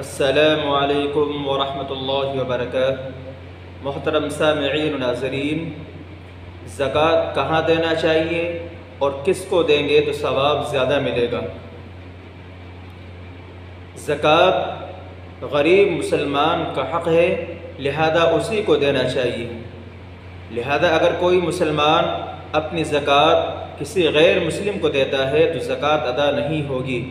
السلام علیکم ورحمۃ اللہ وبرکاتہ۔ محترم سامعین و ناظرین، زکوٰۃ کہاں دینا چاہیے اور کس کو دیں گے تو ثواب زیادہ ملے گا؟ زکوٰۃ غریب مسلمان کا حق ہے، لہذا اسی کو دینا چاہیے۔ لہذا اگر کوئی مسلمان اپنی زکوٰۃ کسی غیر مسلم کو دیتا ہے تو زکوٰۃ ادا نہیں ہوگی۔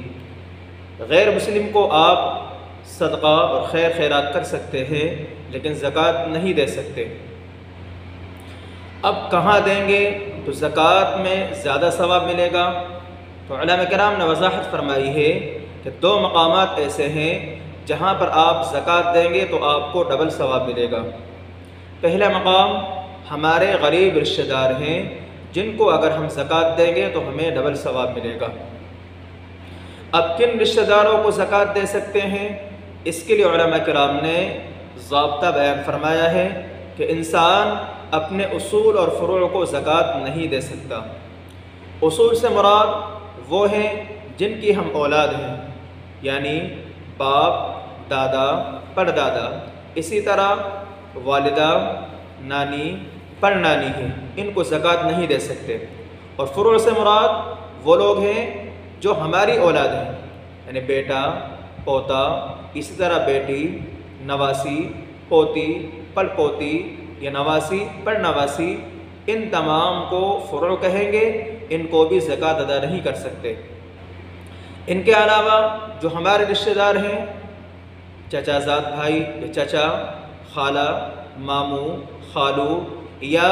غیر مسلم کو آپ صدقہ اور خیر خیرات کر سکتے ہیں لیکن زکوٰۃ نہیں دے سکتے۔ اب کہاں دیں گے تو زکوٰۃ میں زیادہ ثواب ملے گا؟ تو علماء کرام نے وضاحت فرمائی ہے کہ دو مقامات ایسے ہیں جہاں پر آپ زکوٰۃ دیں گے تو آپ کو ڈبل ثواب ملے گا۔ پہلا مقام ہمارے غریب رشتہ دار ہیں جن کو اگر ہم زکوٰۃ دیں گے تو ہمیں ڈبل ثواب ملے گا۔ اب کن رشتہ داروں کو زکوٰۃ دے سکتے ہیں؟ اس کے لیے علماء کرام نے ضابطہ بیان فرمایا ہے کہ انسان اپنے اصول اور فروع کو زکوٰۃ نہیں دے سکتا۔ اصول سے مراد وہ ہیں جن کی ہم اولاد ہیں، یعنی باپ، دادا، پردادا، اسی طرح والدہ، نانی، پرنانی ہیں، ان کو زکوٰۃ نہیں دے سکتے۔ اور فروع سے مراد وہ لوگ ہیں جو ہماری اولاد ہیں، یعنی بیٹا، پوتا، اسی طرح بیٹی، نواسی، پوتی، پڑ پوتی یا نواسی، پڑ نواسی، ان تمام کو فروع کہیں گے، ان کو بھی زکوٰۃ ادا نہیں کر سکتے۔ ان کے علاوہ جو ہمارے رشتہ دار ہیں، چچا زاد بھائی یا چچا، خالہ، ماموں، خالو، یا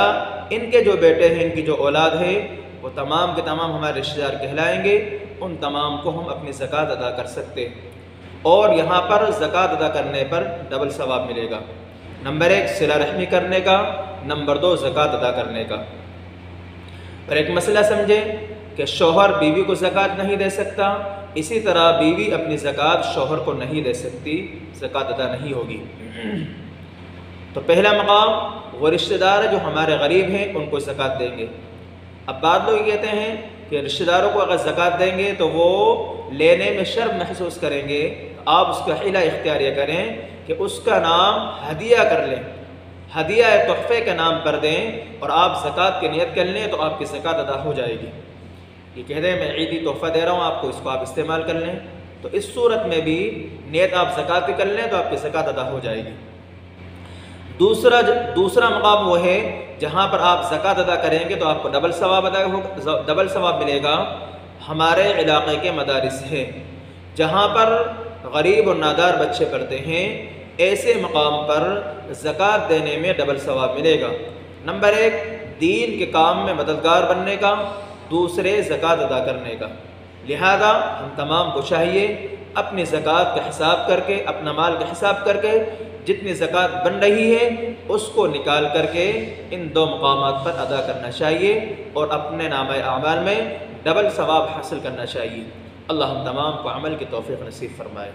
ان کے جو بیٹے ہیں، ان کی جو اولاد ہے، وہ تمام کے تمام ہمارے رشتہ دار کہلائیں گے۔ ان تمام کو ہم اپنی زکوٰۃ ادا کر سکتے اور یہاں پر زکوٰۃ ادا کرنے پر ڈبل ثواب ملے گا۔ نمبر 1 صلہ رحمی کرنے کا، نمبر 2 زکوٰۃ ادا کرنے کا۔ اور ایک مسئلہ سمجھیں کہ شوہر بیوی کو زکوٰۃ نہیں دے سکتا، اسی طرح بیوی اپنی زکوٰۃ شوہر کو نہیں دے سکتی، زکوٰۃ ادا نہیں ہوگی۔ تو پہلا مقام وہ رشتہ دار جو ہمارے غریب ہیں ان کو زکوٰۃ دیں گے۔ اب بعض لوگ کہتے ہیں کہ رشتہ داروں کو اگر زکوٰۃ دیں گے تو وہ لینے میں شرم محسوس کریں گے، آپ اس کا حیلہ اختیار یہ کریں کہ اس کا نام ہدیہ کر لیں، ہدیہ تحفے کے نام پر دیں اور آپ زکوٰۃ کی نیت کر لیں تو آپ کی زکوٰۃ ادا ہو جائے گی۔ یہ کہہ دیں میں عیدی تحفہ دے رہا ہوں آپ کو، اس کو آپ استعمال کر لیں، تو اس صورت میں بھی نیت آپ زکوٰۃ کی کر لیں تو آپ کی زکوٰۃ ادا ہو جائے گی۔ دوسرا مقام وہ ہے جہاں پر آپ زکوٰۃ ادا کریں گے تو آپ کو ڈبل ثواب ملے گا۔ ہمارے علاقے کے مدارس ہیں جہاں پر غریب اور نادار بچے پڑھتے ہیں، ایسے مقام پر زکوٰۃ دینے میں ڈبل ثواب ملے گا۔ نمبر 1 دین کے کام میں مددگار بننے کا، دوسرے زکوٰۃ ادا کرنے کا۔ لہذا ہم تمام کو چاہیے اپنی زکوٰۃ کا حساب کر کے، اپنا مال کا حساب کر کے، جتنی زکوٰۃ بن رہی ہے اس کو نکال کر کے ان دو مقامات پر ادا کرنا چاہیے اور اپنے نامہ اعمال میں ڈبل ثواب حاصل کرنا چاہیے۔ اللہ ہم تمام کو عمل کی توفیق نصیب فرمائے۔